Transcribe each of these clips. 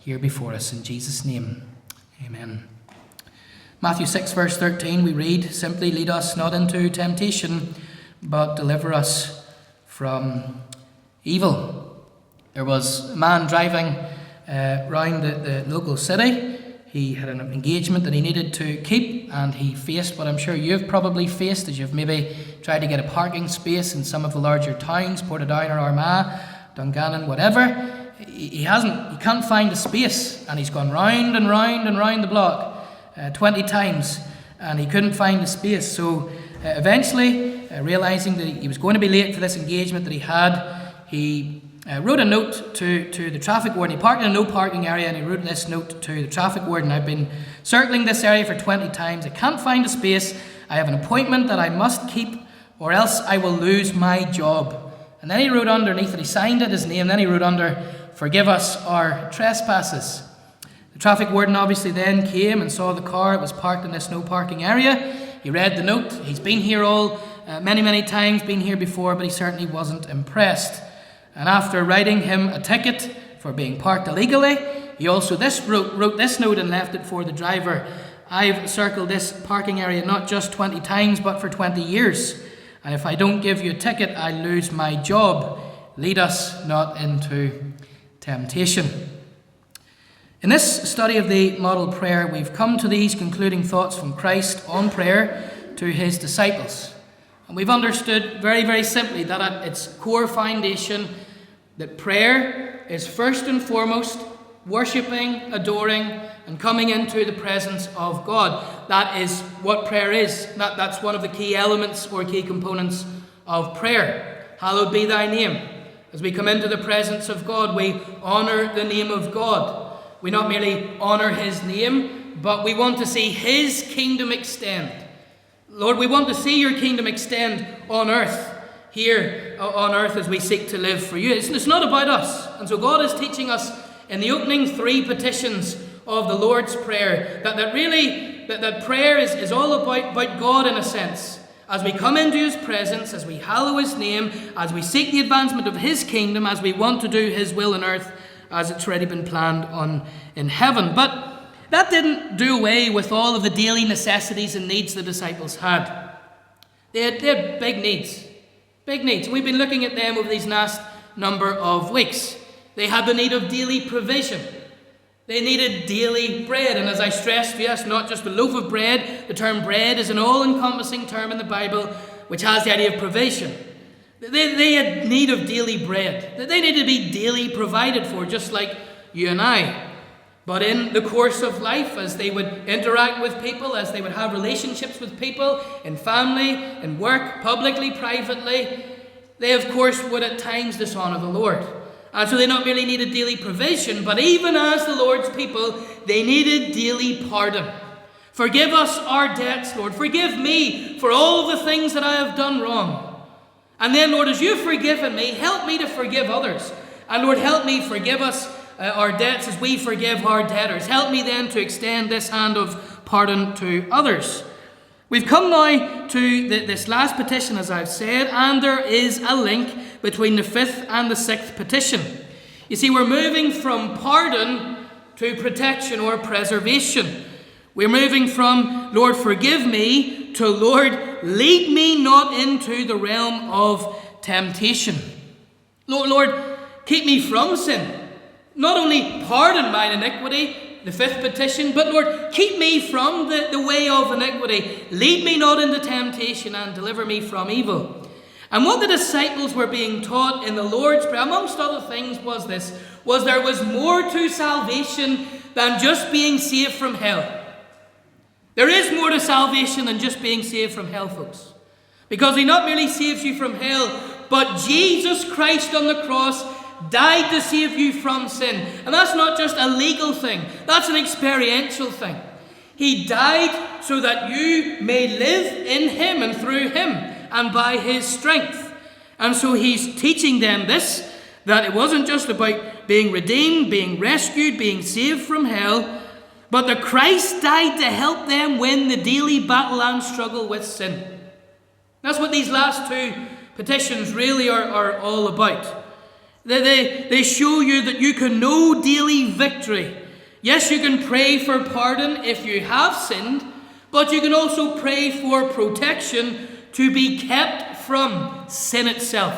here before us. In Jesus' name, amen. Matthew 6 verse 13 we read simply, "Lead us not into temptation, but deliver us from evil." There was a man driving round the local city. He had an engagement that he needed to keep, and he faced what I'm sure you've probably faced as you've maybe tried to get a parking space in some of the larger towns, Portadown or Armagh, Dungannon, whatever. He can't find a space, and he's gone round and round and round the block 20 times, and he couldn't find a space. So eventually, realizing that he was going to be late for this engagement that he had, he wrote a note to the traffic warden. He parked in a no parking area, and he wrote this note to the traffic warden: "I've been circling this area for 20 times. I can't find a space. I have an appointment that I must keep, or else I will lose my job." And then he wrote underneath it, he signed it his name, then he wrote under, "Forgive us our trespasses." The traffic warden obviously then came and saw the car. It was parked in this no parking area. He read the note. He's been here many times, been here before, but he certainly wasn't impressed. And after writing him a ticket for being parked illegally, he also wrote this note and left it for the driver: "I've circled this parking area not just 20 times, but for 20 years. And if I don't give you a ticket, I lose my job. Lead us not into temptation." In this study of the model prayer, we've come to these concluding thoughts from Christ on prayer to his disciples. And we've understood very, very simply that at its core foundation, that prayer is first and foremost worshipping, adoring, and coming into the presence of God. That is what prayer is. That's one of the key elements or key components of prayer. Hallowed be thy name. As we come into the presence of God, we honor the name of God. We not merely honor his name, but we want to see his kingdom extend. Lord, we want to see your kingdom extend on earth, here on earth as we seek to live for you. It's not about us. And so God is teaching us in the opening 3 petitions of the Lord's Prayer that prayer is all about God in a sense. As we come into his presence, as we hallow his name, as we seek the advancement of his kingdom, as we want to do his will on earth as it's already been planned in heaven. But that didn't do away with all of the daily necessities and needs the disciples had. They had big needs. Big needs. And we've been looking at them over these last number of weeks. They had the need of daily provision. They needed daily bread. And as I stressed, yes, not just a loaf of bread. The term bread is an all-encompassing term in the Bible which has the idea of provision. They had need of daily bread. They needed to be daily provided for, just like you and I. But in the course of life, as they would interact with people, as they would have relationships with people, in family, in work, publicly, privately, they of course would at times dishonor the Lord. And so they not merely needed daily provision, but even as the Lord's people, they needed daily pardon. Forgive us our debts, Lord. Forgive me for all the things that I have done wrong. And then, Lord, as you've forgiven me, help me to forgive others. And Lord, help me forgive us our debts as we forgive our debtors. Help me then to extend this hand of pardon to others. We've come now to this last petition, as I've said, and there is a link between the 5th and the 6th petition. You see, we're moving from pardon to protection or preservation. We're moving from, Lord, forgive me, to, Lord, lead me not into the realm of temptation. Lord, keep me from sin. Not only pardon mine iniquity, the 5th petition, but Lord, keep me from the way of iniquity. Lead me not into temptation and deliver me from evil. And what the disciples were being taught in the Lord's Prayer, amongst other things, was there was more to salvation than just being saved from hell. There is more to salvation than just being saved from hell, folks. Because he not merely saves you from hell, but Jesus Christ on the cross died to save you from sin. And that's not just a legal thing. That's an experiential thing. He died so that you may live in him and through him and by his strength. And so he's teaching them this, that it wasn't just about being redeemed, being rescued, being saved from hell, but that Christ died to help them win the daily battle and struggle with sin. That's what these last 2 petitions really are all about. They show you that you can know daily victory. Yes, you can pray for pardon if you have sinned, but you can also pray for protection to be kept from sin itself.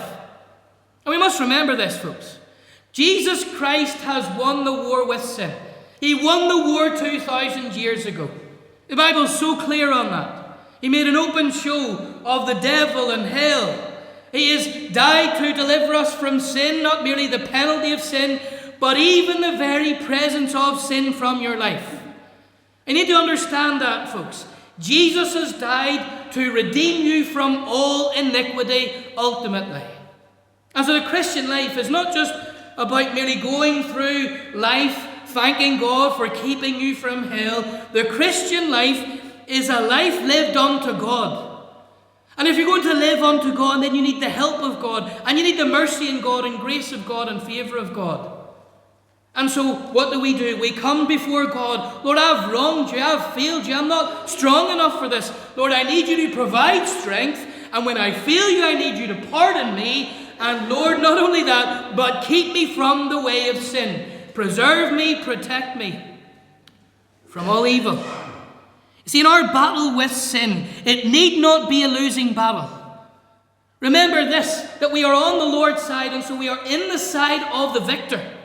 And we must remember this, folks. Jesus Christ has won the war with sin. He won the war 2,000 years ago. The Bible is so clear on that. He made an open show of the devil and hell. He has died to deliver us from sin, not merely the penalty of sin, but even the very presence of sin from your life. You need to understand that, folks. Jesus has died to redeem you from all iniquity ultimately. And so the Christian life is not just about merely going through life thanking God for keeping you from hell. The Christian life is a life lived unto God. And if you're going to live unto God, then you need the help of God, and you need the mercy in God and grace of God and favour of God. And so what do? We come before God. Lord, I've wronged you, I've failed you, I'm not strong enough for this. Lord, I need you to provide strength, and when I fail you, I need you to pardon me. And Lord, not only that, but keep me from the way of sin. Preserve me, protect me from all evil. You see, in our battle with sin, it need not be a losing battle. Remember this, that we are on the Lord's side, and so we are in the side of the victor.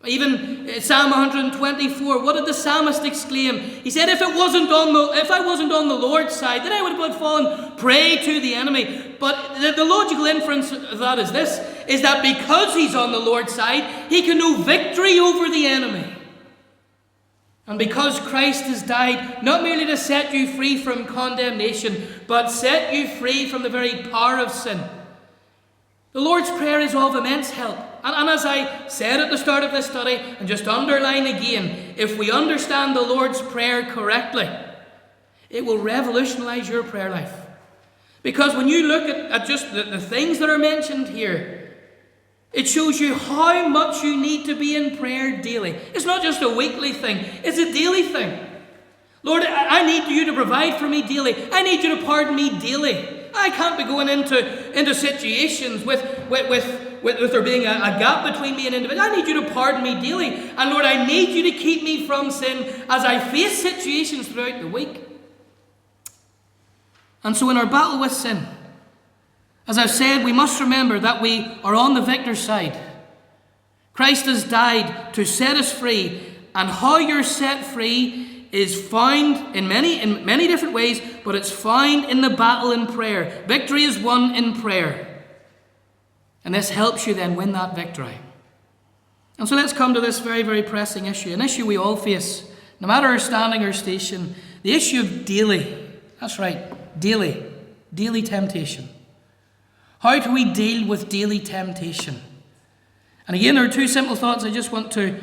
Even Psalm 124, what did the psalmist exclaim? He said, if I wasn't on the Lord's side, then I would have fallen prey to the enemy. But the logical inference of that is this, is that because he's on the Lord's side, he can know victory over the enemy. And because Christ has died, not merely to set you free from condemnation, but set you free from the very power of sin. The Lord's Prayer is of immense help. And as I said at the start of this study, and just underline again, if we understand the Lord's Prayer correctly, it will revolutionize your prayer life. Because when you look at just the things that are mentioned here, it shows you how much you need to be in prayer daily. It's not just a weekly thing, it's a daily thing. Lord, I need you to provide for me daily. I need you to pardon me daily. I can't be going into situations with there being a gap between me and individual. I need you to pardon me daily. And Lord, I need you to keep me from sin as I face situations throughout the week. And so in our battle with sin, as I've said, we must remember that we are on the victor's side. Christ has died to set us free, and how you're set free is found in many different ways, but it's found in the battle in prayer. Victory is won in prayer. And this helps you then win that victory. And so let's come to this very, very pressing issue, an issue we all face, no matter our standing or station, the issue of daily, that's right, daily temptation. How do we deal with daily temptation? And again, there are two simple thoughts I just want to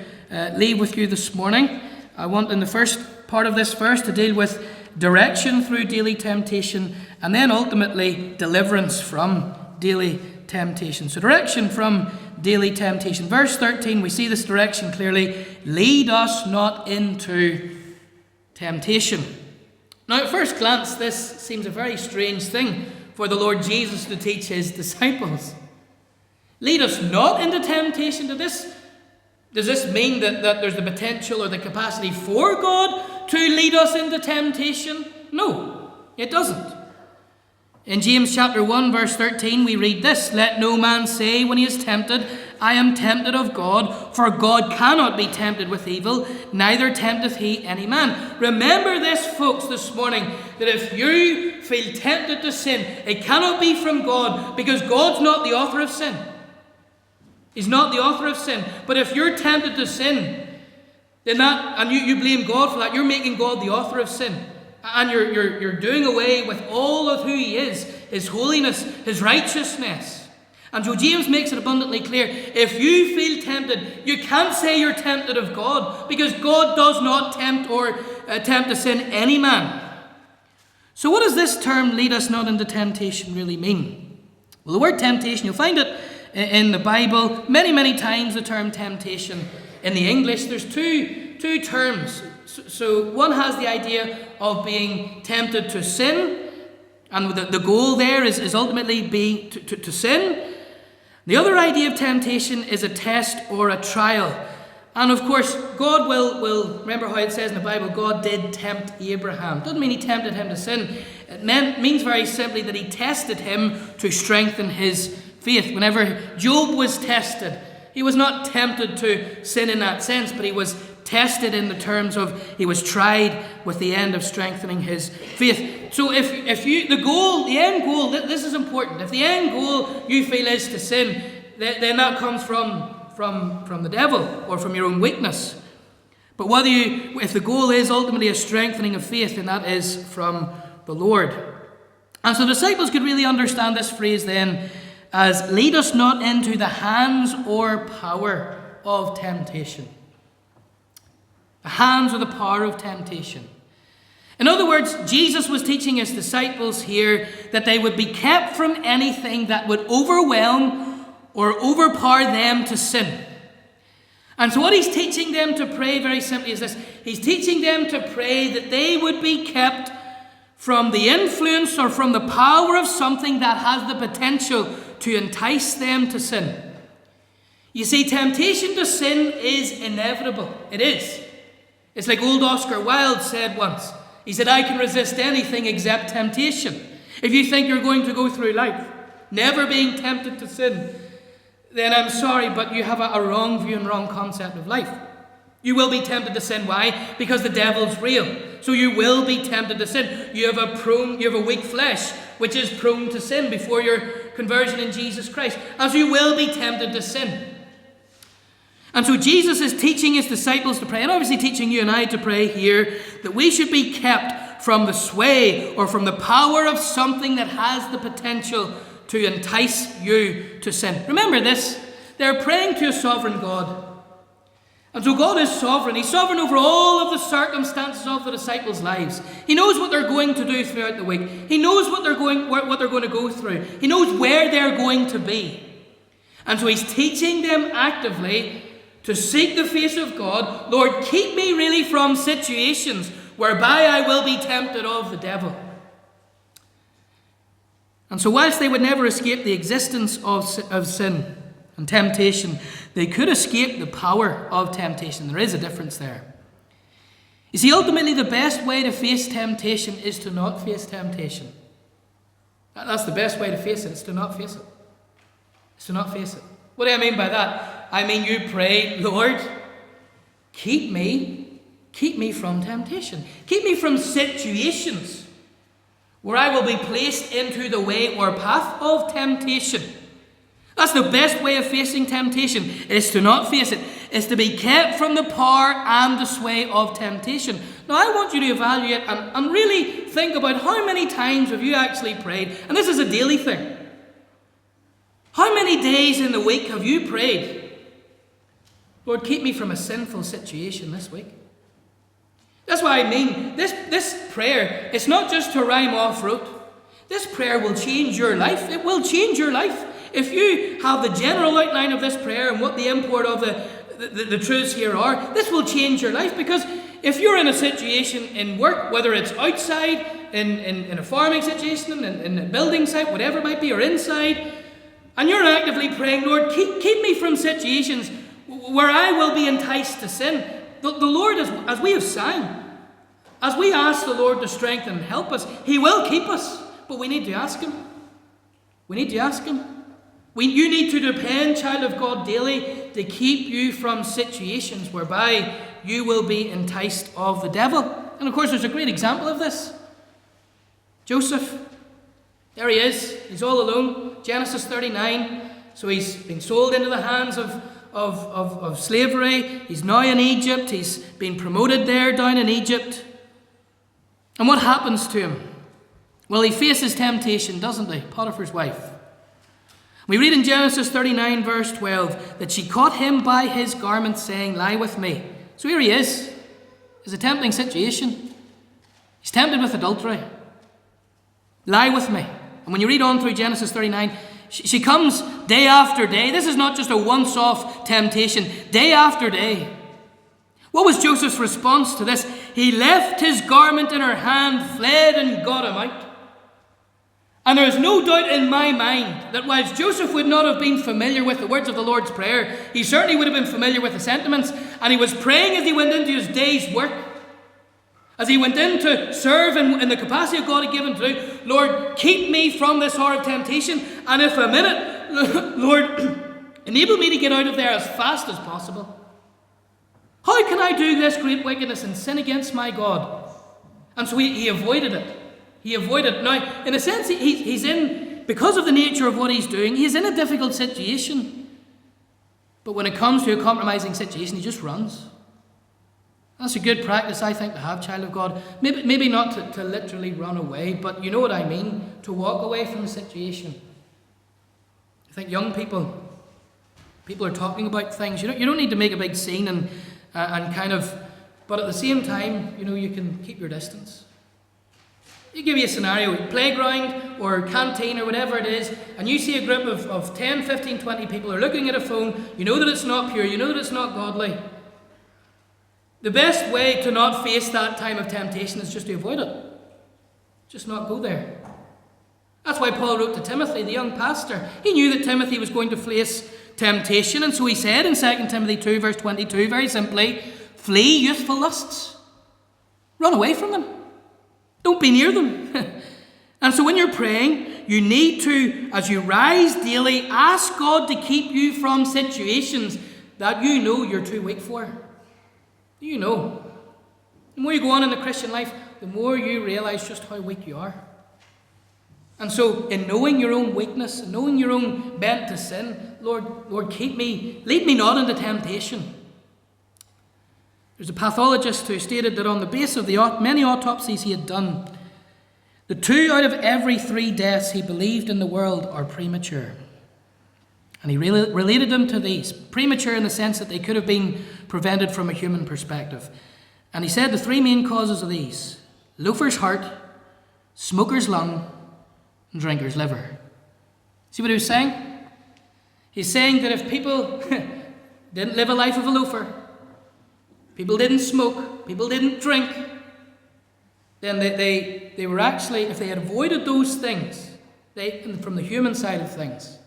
leave with you this morning. I want in the first part of this verse to deal with direction through daily temptation, and then ultimately deliverance from daily temptation. So direction from daily temptation. Verse 13, we see this direction clearly. Lead us not into temptation. Now at first glance, this seems a very strange thing for the Lord Jesus to teach his disciples. Lead us not into temptation. Does this mean that there's the potential or the capacity for God to lead us into temptation? No, it doesn't. In James chapter 1 verse 13 we read this, let no man say when he is tempted, I am tempted of God, for God cannot be tempted with evil, neither tempteth he any man. Remember this, folks, this morning, that if you feel tempted to sin, it cannot be from God, because God's not the author of sin. He's not the author of sin. But if you're tempted to sin, then and you blame God for that, you're making God the author of sin. And you're doing away with all of who he is, his holiness, his righteousness. And so James makes it abundantly clear, if you feel tempted, you can't say you're tempted of God, because God does not tempt or tempt to sin any man. So what does this term, lead us not into temptation, really mean? Well, the word temptation, you'll find it in the Bible many, many times, the term temptation. In the English, there's two terms. So one has the idea of being tempted to sin, and the goal there is ultimately being to sin. The other idea of temptation is a test or a trial. And of course, God will remember how it says in the Bible, God did tempt Abraham. Doesn't mean he tempted him to sin. It means very simply that he tested him to strengthen his faith. Whenever Job was tested, he was not tempted to sin in that sense, but he was tested in the terms of he was tried with the end of strengthening his faith. So if the end goal, this is important. If the end goal you feel is to sin, then that comes from the devil or from your own weakness. But if the goal is ultimately a strengthening of faith, then that is from the Lord. And so the disciples could really understand this phrase then as lead us not into the hands or power of temptation. The hands or the power of temptation. In other words, Jesus was teaching his disciples here that they would be kept from anything that would overwhelm or overpower them to sin. And so what he's teaching them to pray very simply is this. He's teaching them to pray that they would be kept from the influence or from the power of something that has the potential to entice them to sin. You see, temptation to sin is inevitable. It is. It's like old Oscar Wilde said once. He said, I can resist anything except temptation. If you think you're going to go through life never being tempted to sin, then I'm sorry, but you have a wrong view and wrong concept of life. You will be tempted to sin. Why? Because the devil's real. So you will be tempted to sin. You have a weak flesh, which is prone to sin before your conversion in Jesus Christ. And so you will be tempted to sin. And so Jesus is teaching his disciples to pray, and obviously teaching you and I to pray here, that we should be kept from the sway or from the power of something that has the potential to entice you to sin. Remember this, they're praying to a sovereign God. And so God is sovereign. He's sovereign over all of the circumstances of the disciples' lives. He knows what they're going to do throughout the week. He knows what they're going to go through. He knows where they're going to be. And so he's teaching them actively to seek the face of God. Lord, keep me really from situations whereby I will be tempted of the devil. And so whilst they would never escape the existence of sin and temptation, they could escape the power of temptation. There is a difference there. You see, ultimately the best way to face temptation is to not face temptation. That's the best way to face it. It's to not face it. It's to not face it. What do I mean by that? I mean you pray, Lord, keep me from temptation. Keep me from situations where I will be placed into the way or path of temptation. That's the best way of facing temptation, is to not face it. Is to be kept from the power and the sway of temptation. Now I want you to evaluate and really think about how many times have you actually prayed, and this is a daily thing. How many days in the week have you prayed, Lord, keep me from a sinful situation this week? That's what I mean. This prayer, it's not just to rhyme off rote. This prayer will change your life. It will change your life. If you have the general outline of this prayer and what the import of the truths here are, this will change your life. Because if you're in a situation in work, whether it's outside, in a farming situation, in a building site, whatever it might be, or inside, and you're actively praying, Lord, keep me from situations where I will be enticed to sin. The Lord, as we have sang, as we ask the Lord to strengthen and help us, He will keep us. But we need to ask Him. We need to ask Him. You need to depend, child of God, daily to keep you from situations whereby you will be enticed of the devil. And of course, there's a great example of this. Joseph, there he is. He's all alone. Genesis 39. So he's been sold into the hands of slavery. He's now in Egypt. He's been promoted there down in Egypt. And what happens to him? Well, he faces temptation, doesn't he? Potiphar's wife. We read in Genesis 39 verse 12 that she caught him by his garment saying, lie with me. So here he is. It's a tempting situation. He's tempted with adultery. Lie with me. And when you read on through Genesis 39, she comes day after day. This is not just a once-off temptation. Day after day. What was Joseph's response to this? He left his garment in her hand, fled and got him out. And there is no doubt in my mind that whilst Joseph would not have been familiar with the words of the Lord's Prayer, he certainly would have been familiar with the sentiments, and he was praying as he went into his day's work, as he went in to serve in the capacity of God had given to do. Lord, keep me from this hour of temptation, and if a minute, Lord, enable me to get out of there as fast as possible. How can I do this great wickedness and sin against my God? And so he avoided it. He avoided it. Now, in a sense, he's in, because of the nature of what he's doing, he's in a difficult situation. But when it comes to a compromising situation, he just runs. That's a good practice, I think, to have, child of God. Maybe not to literally run away, but you know what I mean, to walk away from the situation. I think young people are talking about things. You don't need to make a big scene and kind of, but at the same time, you can keep your distance. You give you a scenario, playground or canteen or whatever it is, and you see a group of 10, 15, 20 people are looking at a phone. You know that it's not pure. You know that it's not godly. The best way to not face that time of temptation is just to avoid it. Just not go there. That's why Paul wrote to Timothy, the young pastor. He knew that Timothy was going to face temptation, and so he said in 2 Timothy 2 verse 22, very simply, flee youthful lusts. Run away from them. Don't be near them. And so when you're praying, you need to, as you rise daily, ask God to keep you from situations that you know you're too weak for. You know. The more you go on in the Christian life, the more you realize just how weak you are. And so in knowing your own weakness, and knowing your own bent to sin, Lord, keep me, lead me not into temptation. There's a pathologist who stated that on the basis of the many autopsies he had done, the 2 out of every 3 deaths he believed in the world are premature. And he related them to these. Premature in the sense that they could have been prevented from a human perspective. And he said the 3 main causes of these: loafer's heart, smoker's lung, and drinker's liver. See what he was saying? He's saying that if people didn't live a life of a loafer, people didn't smoke, people didn't drink, then they were actually, if they had avoided those things, from the human side of things,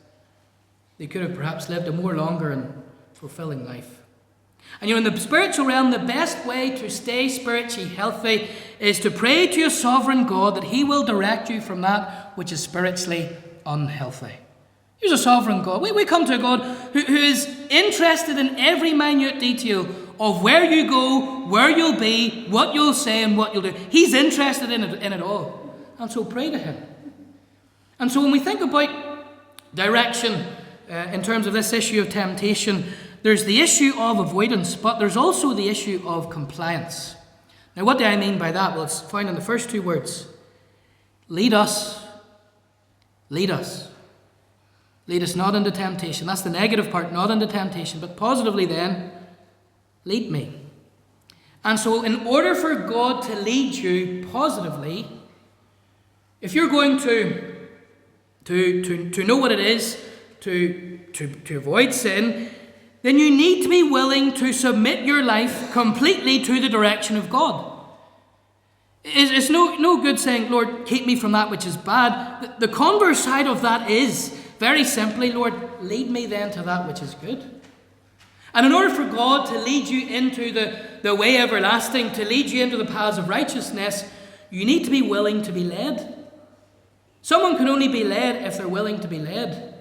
they could have perhaps lived a more longer and fulfilling life. And in the spiritual realm, the best way to stay spiritually healthy is to pray to your sovereign God that he will direct you from that which is spiritually unhealthy. Here's a sovereign God. We come to a God who is interested in every minute detail of where you go, where you'll be, what you'll say, and what you'll do. He's interested in it all. And so pray to him. And so when we think about direction in terms of this issue of temptation, there's the issue of avoidance, but there's also the issue of compliance. Now, what do I mean by that? Well, it's found in the first 2 words. Lead us. Lead us. Lead us not into temptation. That's the negative part, not into temptation. But positively then, lead me. And so in order for God to lead you positively, if you're going to know what it is to avoid sin, then you need to be willing to submit your life completely to the direction of God. It's no good saying, Lord, keep me from that which is bad. The converse side of that is, very simply, Lord, lead me then to that which is good. And in order for God to lead you into the way everlasting, to lead you into the paths of righteousness, you need to be willing to be led. Someone can only be led if they're willing to be led.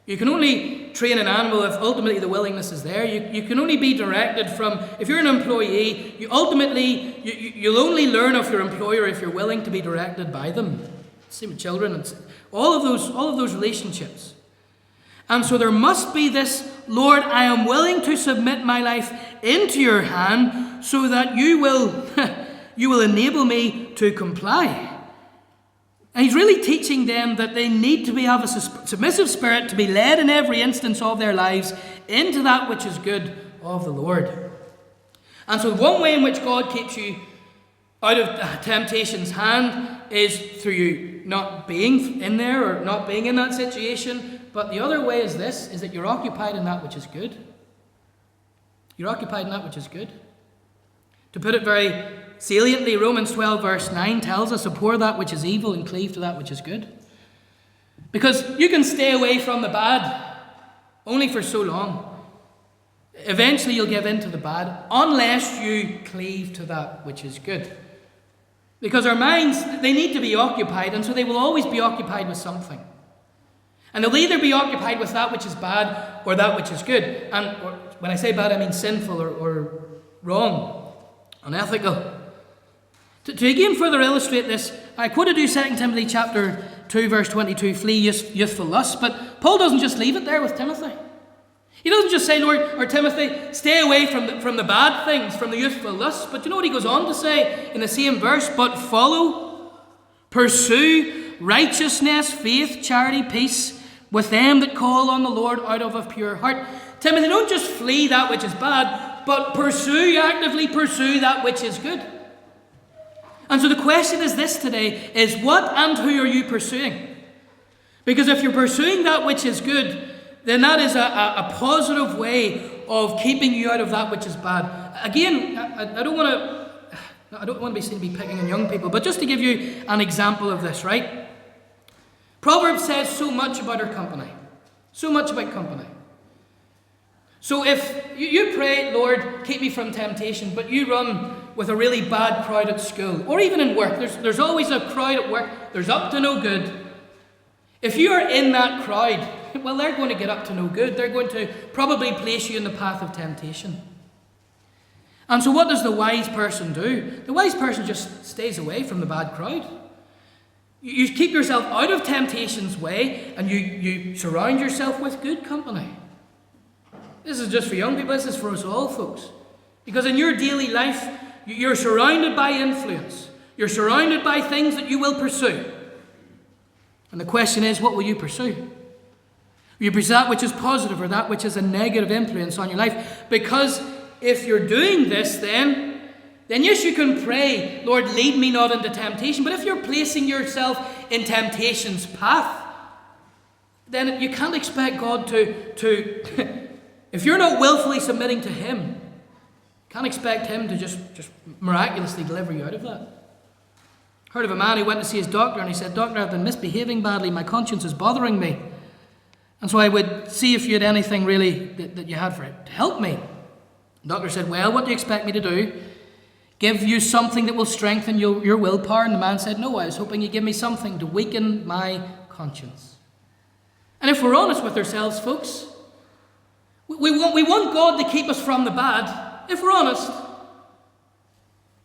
You can only train an animal if ultimately the willingness is there. You can only be directed from, if you're an employee, you'll only learn of your employer if you're willing to be directed by them. Same with children and all of those relationships. And so there must be this, Lord, I am willing to submit my life into your hand so that you will enable me to comply. And he's really teaching them that they need to have a submissive spirit to be led in every instance of their lives into that which is good of the Lord. And so one way in which God keeps you out of temptation's hand is through you not being in there or not being in that situation. But the other way is this, is that you're occupied in that which is good. You're occupied in that which is good. To put it very saliently, Romans 12 verse 9 tells us, abhor that which is evil and cleave to that which is good. Because you can stay away from the bad only for so long. Eventually you'll give in to the bad unless you cleave to that which is good. Because our minds, they need to be occupied, and so they will always be occupied with something. And they'll either be occupied with that which is bad or that which is good. And when I say bad, I mean sinful or wrong, unethical. To again further illustrate this, I quoted you 2 Timothy chapter 2, verse 22, flee youthful lusts. But Paul doesn't just leave it there with Timothy. He doesn't just say, Lord, or Timothy, stay away from the bad things, from the youthful lusts. But you know what he goes on to say in the same verse? But follow, pursue righteousness, faith, charity, peace, with them that call on the Lord out of a pure heart. Timothy, don't just flee that which is bad, but actively pursue that which is good. And so the question is this today, is what and who are you pursuing? Because if you're pursuing that which is good, then that is a positive way of keeping you out of that which is bad. Again, I don't want to be seen to be picking on young people, but just to give you an example of this, right? Proverbs says so much about our company. So much about company. So if you pray, Lord, keep me from temptation, but you run with a really bad crowd at school, or even in work, there's always a crowd at work, there's up to no good. If you are in that crowd, well, they're going to get up to no good. They're going to probably place you in the path of temptation. And so what does the wise person do? The wise person just stays away from the bad crowd. You keep yourself out of temptation's way, and you surround yourself with good company. This is just for young people. This is for us all, folks. Because in your daily life, you're surrounded by influence. You're surrounded by things that you will pursue. And the question is, what will you pursue? Will you pursue that which is positive or that which is a negative influence on your life? Because if you're doing this, then yes, you can pray, Lord, lead me not into temptation. But if you're placing yourself in temptation's path, then you can't expect God to if you're not willfully submitting to Him, you can't expect Him to just miraculously deliver you out of that. Heard of a man who went to see his doctor, and he said, Doctor, I've been misbehaving badly. My conscience is bothering me. And so I would see if you had anything really that you had for it to help me. The doctor said, well, what do you expect me to do? Give you something that will strengthen your willpower? And the man said, no, I was hoping you'd give me something to weaken my conscience. And if we're honest with ourselves, folks, we want God to keep us from the bad, if we're honest.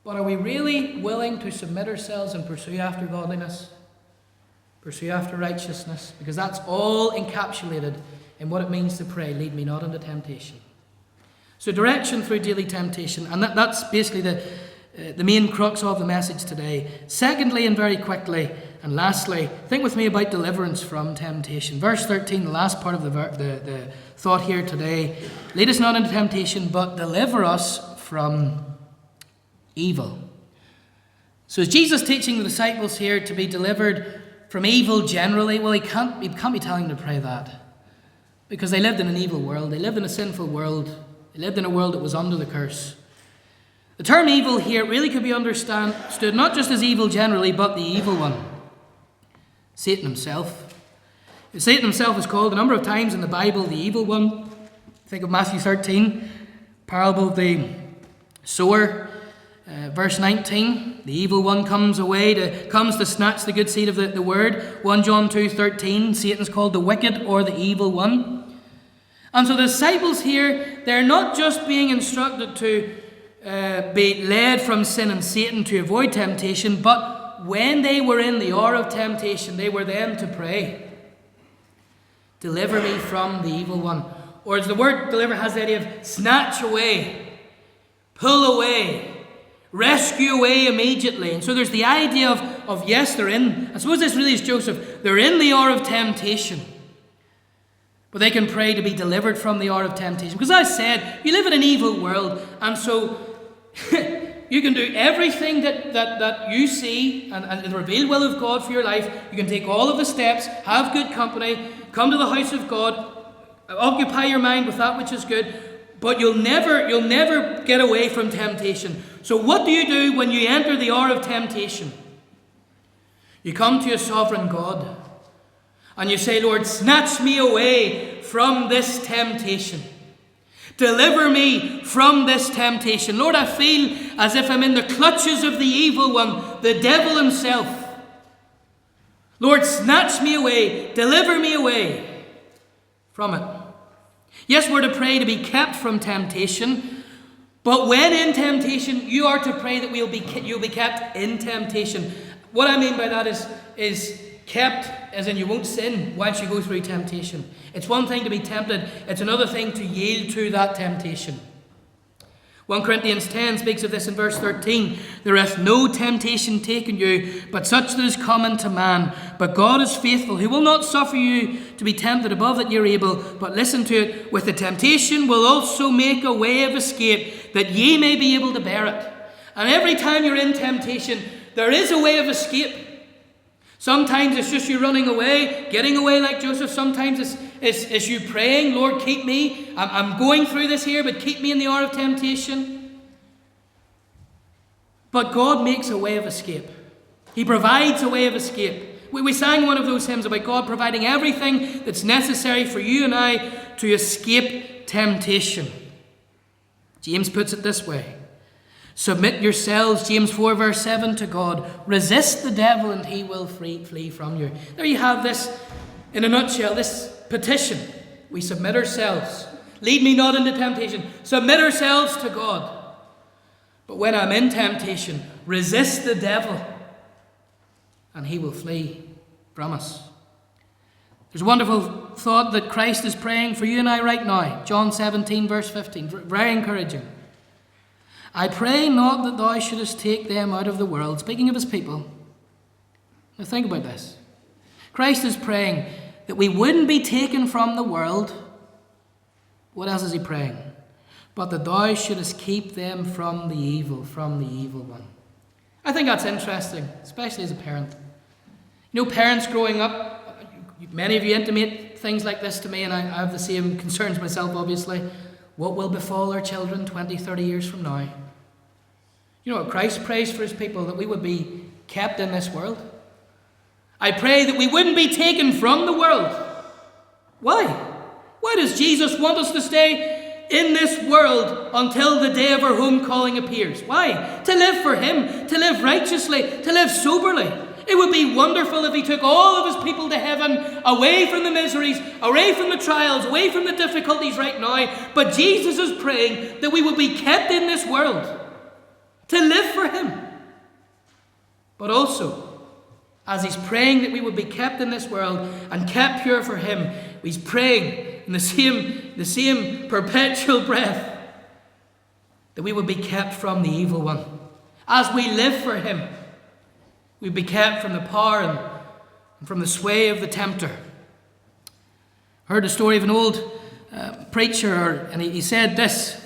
But are we really willing to submit ourselves and pursue after godliness? Pursue after righteousness? Because that's all encapsulated in what it means to pray, lead me not into temptation. So direction through daily temptation, and that's basically the main crux of the message today. Secondly, and very quickly, and lastly, think with me about deliverance from temptation. Verse 13, the last part of the thought here today. Lead us not into temptation, but deliver us from evil. So is Jesus teaching the disciples here to be delivered from evil generally? Well, he can't be telling them to pray that. Because they lived in an evil world. They lived in a sinful world. They lived in a world that was under the curse. The term evil here really could be understood not just as evil generally, but the evil one. Satan himself. Satan himself is called a number of times in the Bible the evil one. Think of Matthew 13, parable of the sower. Verse 19, the evil one comes to snatch the good seed of the word. 1 John 2:13, Satan's called the wicked or the evil one. And so the disciples here, they're not just being instructed to be led from sin and Satan to avoid temptation, but when they were in the hour of temptation, they were then to pray, deliver me from the evil one. Or as the word deliver has the idea of snatch away, pull away, rescue away immediately. And so there's the idea of yes, they're in. I suppose this really is Joseph. They're in the hour of temptation. But they can pray to be delivered from the hour of temptation. Because as I said, you live in an evil world. And so you can do everything that you see and the revealed will of God for your life. You can take all of the steps, have good company, come to the house of God, occupy your mind with that which is good. But you'll never get away from temptation. So what do you do when you enter the hour of temptation? You come to a sovereign God. And you say, Lord, snatch me away from this temptation. Deliver me from this temptation. Lord, I feel as if I'm in the clutches of the evil one, the devil himself. Lord, snatch me away, deliver me away from it. Yes, we're to pray to be kept from temptation, but when in temptation, you are to pray that you'll be kept in temptation. What I mean by that is kept as in you won't sin once you go through temptation. It's one thing to be tempted, it's another thing to yield to that temptation. 1 Corinthians 10 speaks of this in verse 13. There hath no temptation taken you, but such that is common to man. But God is faithful, who will not suffer you to be tempted above that ye are able, but listen to it, with the temptation will also make a way of escape, that ye may be able to bear it. And every time you're in temptation, there is a way of escape. Sometimes it's just you running away, getting away like Joseph. Sometimes it's you praying, Lord, keep me. I'm going through this here, but keep me in the hour of temptation. But God makes a way of escape. He provides a way of escape. We sang one of those hymns about God providing everything that's necessary for you and I to escape temptation. James puts it this way. Submit yourselves, James 4 verse 7, to God. Resist the devil and he will flee from you. There you have this, in a nutshell, this petition. We submit ourselves. Lead me not into temptation. Submit ourselves to God. But when I'm in temptation, resist the devil and he will flee from us. There's a wonderful thought that Christ is praying for you and I right now. John 17 verse 15. Very encouraging. I pray not that thou shouldest take them out of the world. Speaking of his people. Now think about this. Christ is praying that we wouldn't be taken from the world. What else is he praying? But that thou shouldest keep them from the evil one. I think that's interesting, especially as a parent. You know, parents growing up, many of you intimate things like this to me, and I have the same concerns myself, obviously. What will befall our children 20, 30 years from now? You know what Christ prays for his people? That we would be kept in this world. I pray that we wouldn't be taken from the world. Why? Why does Jesus want us to stay in this world until the day of our home calling appears? Why? To live for him, to live righteously, to live soberly. It would be wonderful if he took all of his people to heaven, away from the miseries, away from the trials, away from the difficulties right now. But Jesus is praying that we would be kept in this world to live for him. But also, as he's praying that we would be kept in this world and kept pure for him, he's praying in the same perpetual breath that we would be kept from the evil one. As we live for him, we'd be kept from the power and from the sway of the tempter. I heard the story of an old preacher, and he said this.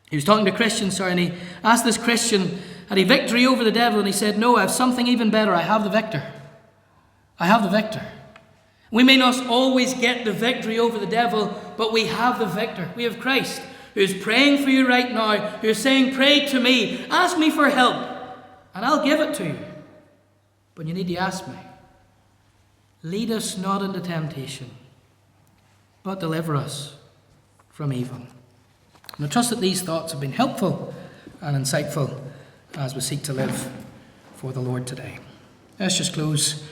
He was talking to Christians, and he asked this Christian, had he victory over the devil? And he said, no, I have something even better. I have the victor. I have the victor. We may not always get the victory over the devil, but we have the victor. We have Christ, who is praying for you right now, who is saying, pray to me, ask me for help, and I'll give it to you. But you need to ask me. Lead us not into temptation, but deliver us from evil. And I trust that these thoughts have been helpful and insightful as we seek to live for the Lord today. Let's just close